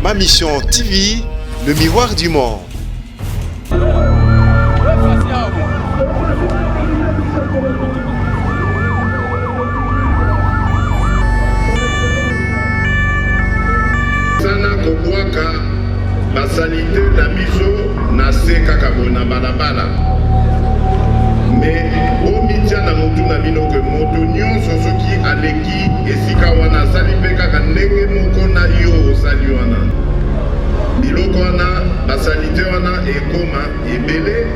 Ma Mission TV, le miroir du monde. Sana kobwaka basalite na biso na se kaka bona balabala. Mais omitia na motu na bino ke moto nyonso soki aleki esika wana asali mpe kaka ndenge moko na yo osali wana. Biloko wana basalite wana ekoma ebele.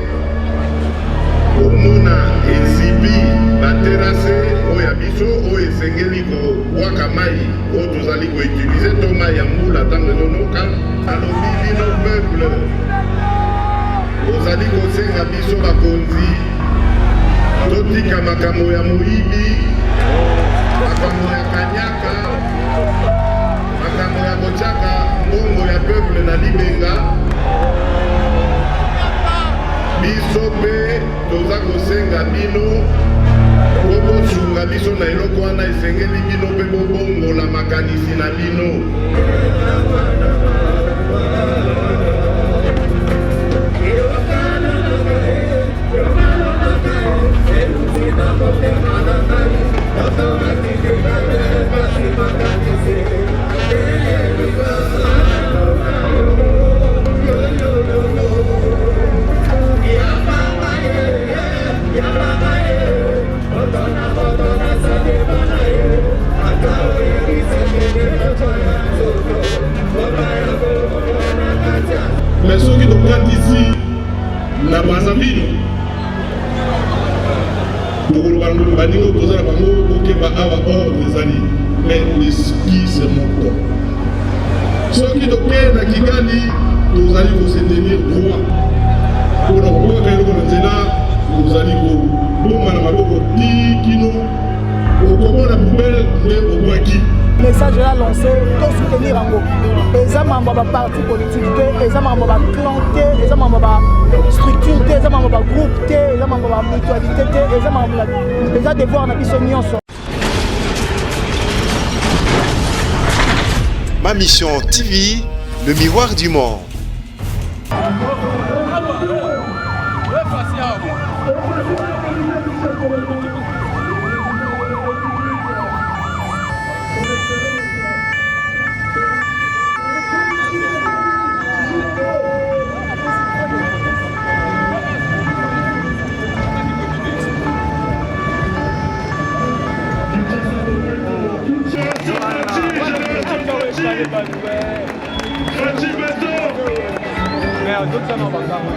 Omona ezibi baterase oyo ya biso oyo esengeli kobwaka mai oyo tozali koutilize to mai ya mbula ntango ezonoka. Alobi bino peuple ozali kosenga biso bakonzi totika makambo ya moyibi, makambo ya kanyaka, makambo ya kotiaka mbongo ya peuple na libenga. Biso pe toza kosenga bino po bosunga biso na eloko wana esengeli bino pe bobongola makanisi na bino. Mais ceux qui sont ici, na Brazzaville, pour le bango, pour la bango, pour que va avoir ordre des alliés. Mais les skis, c'est mon temps. Ceux qui sont na Kigali, nous allons vous tenir droit. Pour le moment, vous allez vous bon, au la poubelle, au Boaki. Message là lancé pour soutenir en gros. Les hommes ont parti politique, les hommes ont clan, les hommes ont structure, les hommes ont groupe, les hommes ont mutualité, les hommes ont devoir na biso nyonso. Ma Mission TV, le miroir du monde.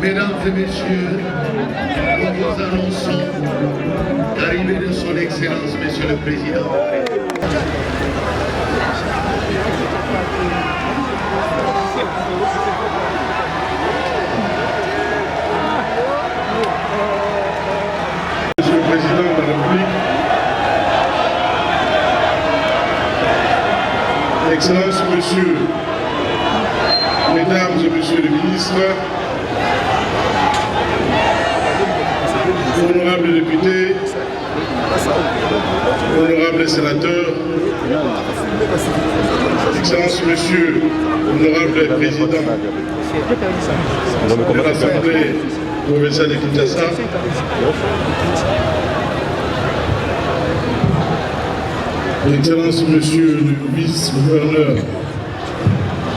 Mesdames et messieurs, nous vous annonçons l'arrivée de son Excellence, Monsieur le Président. Monsieur le Président de la République, Excellence, Monsieur, Mesdames et Messieurs les ministres, honorables députés, honorables sénateurs, Excellence, Monsieur, honorable Président de l'Assemblée provinciale de Kinshasa, Excellence, Monsieur le vice-gouverneur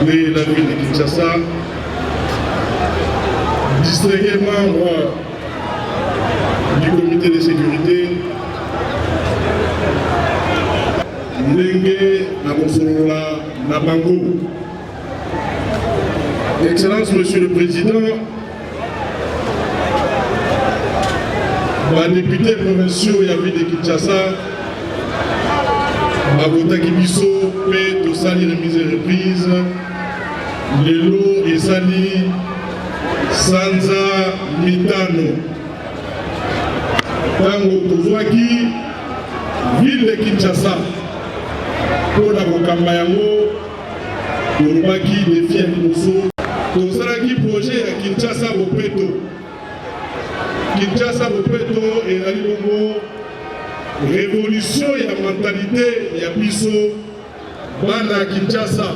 de la ville de Kinshasa, distingués membres du comité de sécurité, Ndenge Nabosolola Nabango. Excellence, Monsieur le Président, les députés provinciaux et la ville de Kinshasa, Babotaki Biso, P. Tosali remise et reprise, Lelo et Sali, Sanza Mitano. Tango Tozwaki, ville de Kinshasa, pour la Bokambayango, Torobaki, les fiers Mosso, Tozalaki projet à Kinshasa Bopeto. Kinshasa Bopeto et Alibongo. Révolution et la mentalité ya biso bana Kinshasa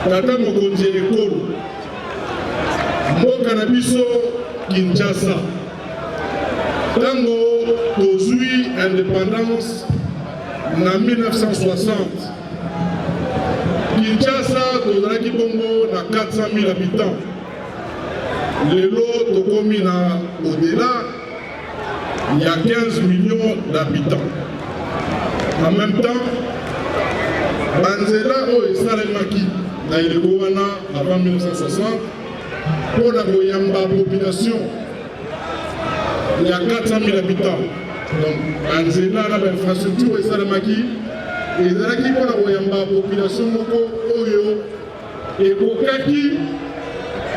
tata mokonzi ekolo mboka na biso Kinshasa tango tozwi indépendance na 1960 Kinshasa tozalaki bongo na 400 000 habitants lelo tokomi na au-delà il y a 15 millions d'habitants. En même temps, Banzela oyo esalemaki na eleko wana avant 1960 pour la koyamba population il y a 400 000 habitants. Donc Banzela na infrastructure esalemaki ezalaki pour la koyamba population moko oyo ekokaki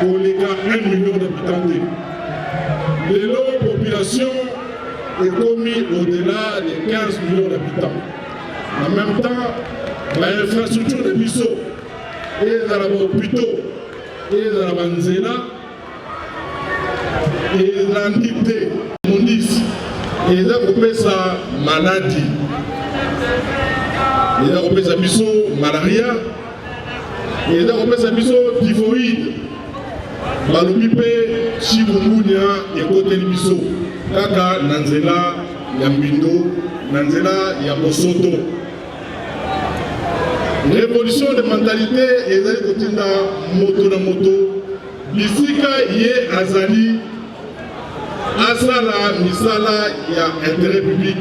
koleka 1 million d'habitants. Lelo population est commis au-delà des 15 millions d'habitants. En même temps, l'infrastructure de Bisso et dans la hôpital et dans la Banzela et l'entité mondis et là on peut sa maladie. Et là on peut sa Bisso malaria et là on peut sa Bisso typhoïde. Balobi pe chikungunya ekoteli biso kaka na nzela ya mbindo na nzela ya bosoto. Révolution de mentalité ezali kotinda moto na moto bisika ye azali asala misala ya intérêt public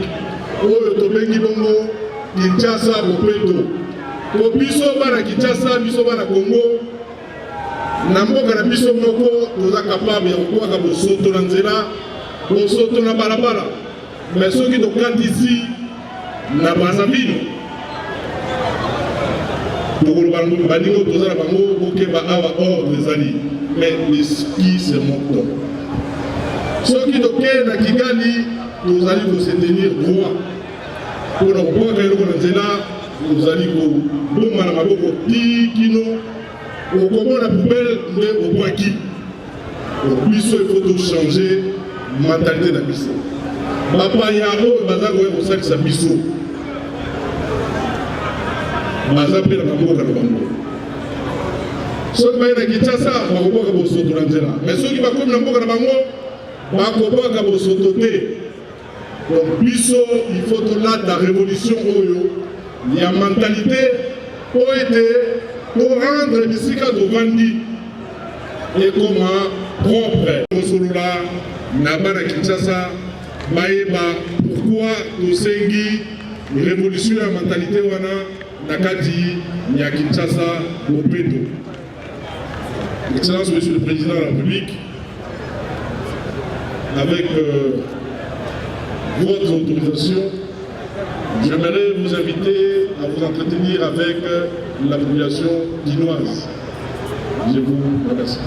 oyo tobengi bongo Kinshasa bopeto po biso bana Kinshasa biso bana Congo na mboka na biso moko toza capable ya kokwaka bosoto na nzela bosoto na balabala mais soki tokati ici na Brazzaville tokoloba baningo toza na bango kokeba awa ordre ezali mais l'esprit se moto soki tokei na Kigali tozali kosetenir droit mpona kokwaka eloko na nzela tozali koboma na maboko tikino au la poubelle de au Boaki. Au biso il faut changer mentalité de biso. Papa yaro bazago au sac sa biso. Bazape na bango kana bango. So ba na Kinshasa ba ko ka boso to nzela. Mais so ki ba comme na mboka na bango ba ko ka boso to te. Donc biso il faut que la révolution oyo il y a mentalité pour aider pour rendre bisika de Vandi et comment propre. Osolola Nabana Kinshasa Maeba pourquoi tosengi révolution la mentalité wana nakati ya Kinshasa Bopeto. Excellence Monsieur le Président de la République, avec votre autorisation, j'aimerais vous inviter à vous entretenir avec la population guinoise. Je vous remercie.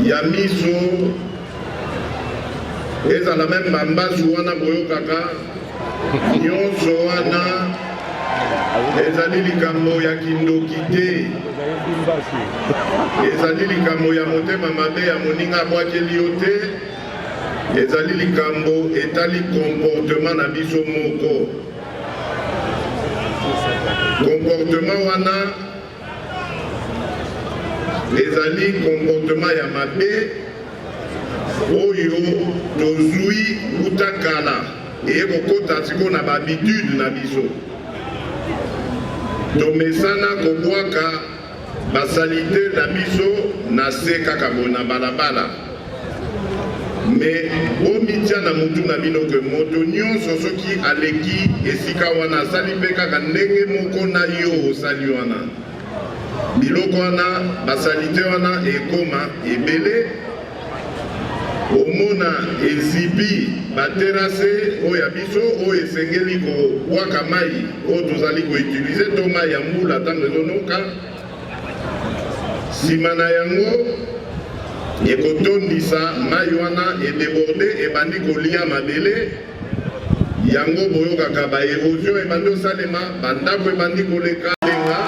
Yamiso ezala même bambazu wana boyokaka nyonso wana ezali likambo ya kindoki te ezali likambo ya motema mabe ya moninga abwakeli yo te ezali likambo etali comportement na biso moko comportement wana ezali comportement ya mabe oyo tozwi utakala eye kokota siko na babitude na biso tomesana kobwaka basalite na biso na se kaka bona balabala me bomitia na mutu na bino ke moto nyonso soki aleki esika wana asali mpe kaka ndenge moko na yo osali wana biloko wana basalite wana ekoma ebele omona ezibi baterase oyo ya biso oyo esengeli kobwaka mai oyo tozali koutilize to mai ya mbula ntango ezonoka nsima na yango ekotondisa mai wana edeborde ebandi kolia mabele yango boyokaka baerosion ebandi osalema bandako ebandi koleka lenga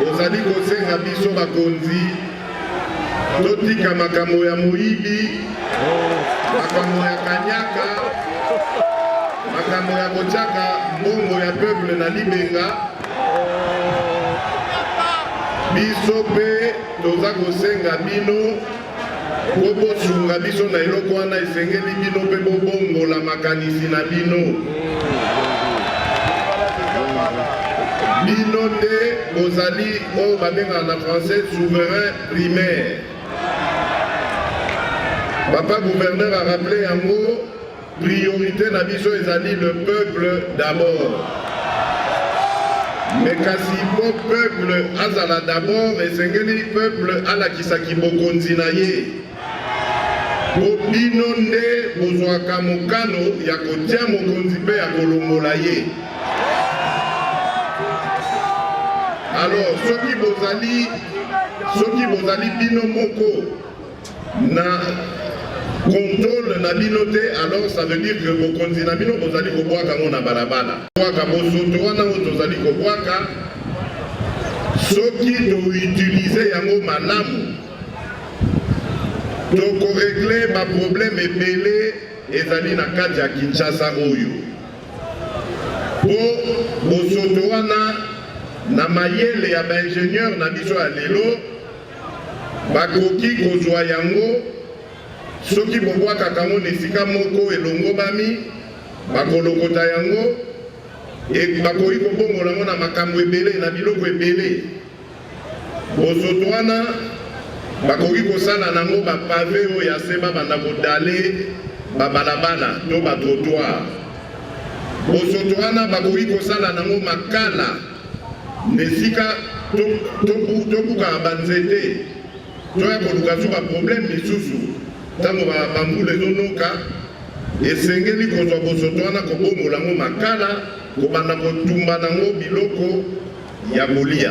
ozali kosenga biso bakonzi totika makambo ya moyibi, makambo ya kanyaka, makambo ya kotiaka mbongo ya peuple na libenga. Biso pe toza kosenga bino po bosunga biso na eloko wana esengeli bino pe bobongola makanisi na bino. Bino nde bozali oyo babengaka na français souverain primaire. Papa gouverneur a rappelé yango, priorité na biso ezali le peuple d'abord. Mais kasi po peuple azala d'abord esengeli peuple alakisaki bokonzi na ye. Po bino nde bozwaka mokano ya kotia mokonzi mpe ya kolongola ye. Alors soki bozali bino moko na contrôle na bino te, alors ça veut dire que bokonzi na bino bozali kobwaka ngo na balabala. Bwaka bosoto wana oyo tozali kobwaka, soki toutilize yango malamu, tokoregle baproblème ebele ezali na kati ya Kinshasa oyo. Po bosoto wana na mayele ya baingénieur na biso ya lelo bakoki kozwa yango, soki bobwakaka ngo na esika moko elongobami bakolokota yango e bakoki kobongola ngo na makambo ebele na biloko ebele. Bosoto wana bakoki kosala nango bapave oyo ya se babanda kodale babalabala to batrottoir. Bosoto wana bakoki kosala nango makala nesika tokukaka banzete toya koluka so baproblème misusu ntango bambula ezonoka, esengeli kozwa bosoto wana kobongola ngo makala kobanda kotumba nango biloko ya kolia.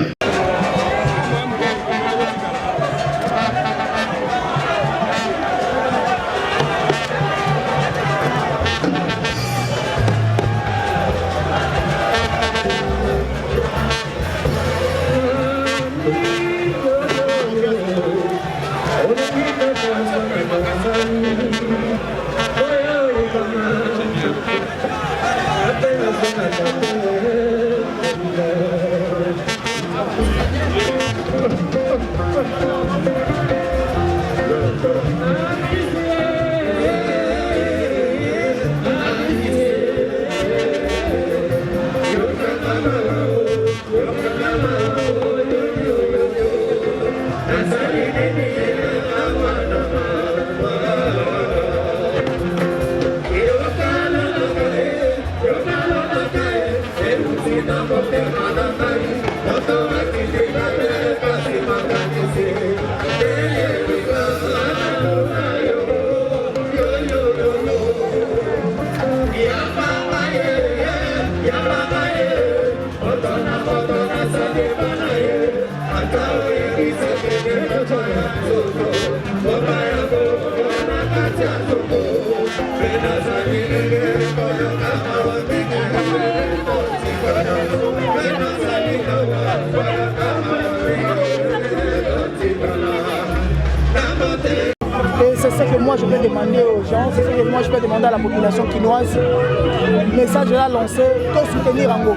Et c'est ça que moi je peux demander aux gens, c'est ça que moi je peux demander à la population quinoise. Le message là lancé, tout soutenir en gros.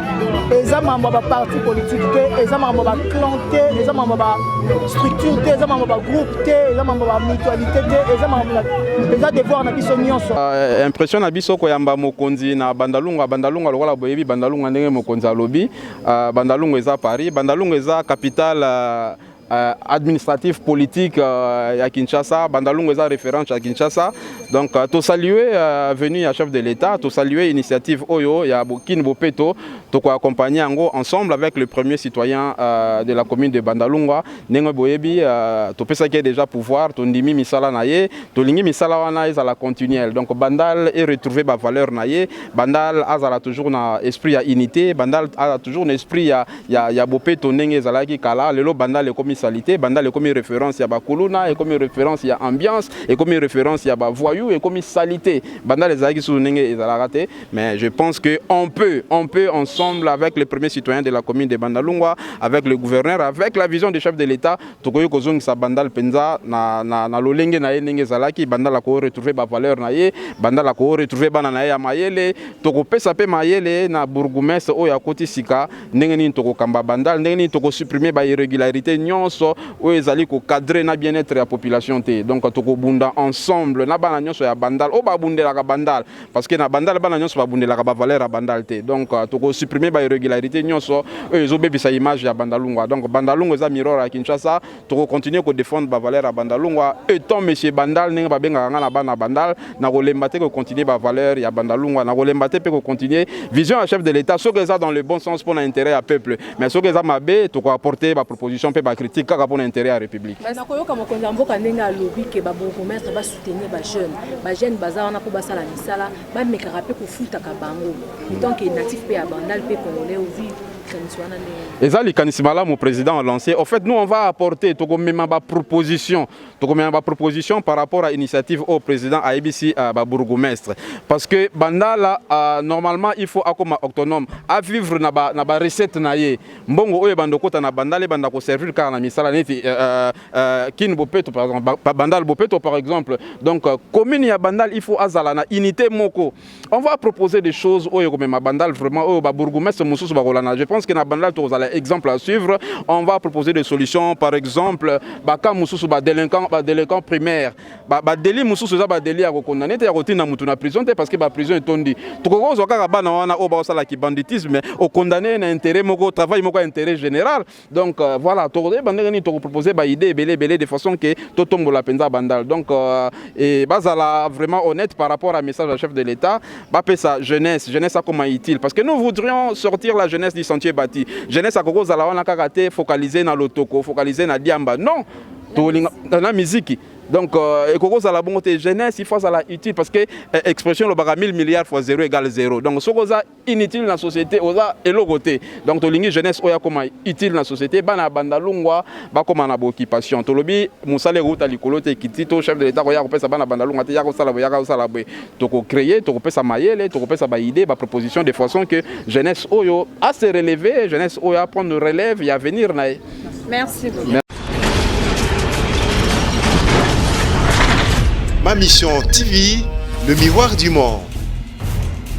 Les hommes ont un parti politique, les hommes ont un clan, les hommes ont une structure, les hommes ont un groupe, les hommes ont une mutualité, les hommes ont un devoir na biso nyonso. Impression na biso ko yamba mokonzi na Bandalunga lokola boyebi Bandalunga ndenge mokonzi alobi. Bandalunga eza Paris, Bandalunga eza capitale administratif politique à Kinshasa. Bandalunga est référence à Kinshasa. Donc, tout saluer venue à chef de l'État, tout saluer l'initiative Oyo, il y a Kin Bopeto, tout accompagner ensemble avec le premier citoyen de la commune de Bandalunga, Nengo Boyebi, tout ça qui est déjà pouvoir, tout Ndimi Misala Naye, tout Lingi Misala Wanaïs à la continuelle. Donc, Bandal est retrouvé par valeur Naye, Bandal a toujours un esprit à unité, Bandal a toujours un esprit à Bopeto Nenge Zalaki Kala, le Bandal est commissaire salité bandal comme référence ya ba kuluna et comme référence ya ambiance et comme référence ya ba voyou et comme salité bandal ezaki sous ndenge ezalaka te mais je pense que on peut ensemble avec les premiers citoyens de la commune de Bandalungwa avec le gouverneur avec la vision des chefs de l'État tokoyo kozongisa bandal penza na lolenge na ye ndenge ezalaki bandal ko retrouver ba valeur na ye bandal ko retrouver bana na ye ya mayele toko pesa pe mayele na bourgmestre oyo akoti sika ndenge nini toko kamba bandal ndenge nini toko supprimer ba irrégularité nyonso oyo ezali ko cadrer na bien-être ya population te donc toko bunda ensemble na bana nyonso ya bandal o ba bundelaka bandal parce que na bandal bana nyonso ba bundelaka ba valeur ya bandal te donc toko supprimer ba irrégularité nyonso oyo ezobebisa image ya Bandalungwa donc Bandalungwa eza miroir ya Kinshasa toko continuer ko défendre ba valeur ya Bandalungwa étant monsieur bandal ndenge ba bengaka nga na bana bandal na kolemba te ko continuer ba valeur ya Bandalungwa na kolemba te pe ko continuer vision à chef de l'État ce que ça dans le bon sens pour l'intérêt à peuple mais ce que ça mabe to ko apporter ba proposition pe ba critique kaka pour l'intérêt à république na koyoka mokonzi mboka ndenge alobi ke ba bourgmestre ba soutenir ba jeune baza wana po basala misala ba mekaka pe ko futaka bango donc natif pe ya bandal pe congolais ovi et likanisi malamu président a lancé. En fait, nous on va apporter ma proposition par rapport à l'initiative au président AIBC bourgmestre. Parce que bandala normalement il faut comme autonome à vivre na ba recette na ye. Mbongo oyo bandokota na bandale bandako servir car na misala neti kin bopeto par exemple bandal bopeto par exemple. Donc commune ya bandal il faut azala na unité moko. On va proposer des choses oyo comme ma bandal vraiment oyo ba bourgmestre mususu ba kolana. Je pense que na bandal to za exemple à suivre. On va proposer des solutions par exemple baka mususu ba délinquant primaire ba délit mususu za ba délit ya ko condamner te ya kotina mutu na prison te parce que ba prison etondi. Toko zo kaka bana wana o ba sala ki banditisme au condamner na intérêt moko travail moko intérêt général. Donc voilà to bandé ni to proposer ba idée belé de façon que to tombo la penza bandal. Donc et bazala vraiment honnête par rapport à message à chef de l'État ba pesa jeunesse a comment utile parce que nous voudrions sortir la jeunesse du sentier bâti. Jeunesse a koko zala wana kaka te focaliser na lotoko focaliser na diamba non to na musique. Donc, il la bonté jeunesse, il faut ça utile parce que l'expression le baga 1000 milliards fois 0 égale 0. Donc, ce qui est inutile dans la société, c'est l'autre côté. Donc, la jeunesse, est comme utile dans la société, bana bandalungwa, ba comme na occupation. Tolobi, musale route à l'icolote qui dit au chef de l'État, ya kopesa bana bandalungwa, ya kosala boy. Toko créer, toko pesa mayele, toko pesa ba idée, ba proposition de façon que jeunesse oyo a se relever, jeunesse oyo a prendre relève et à venir na. Merci beaucoup. Ma mission TV, le miroir du monde.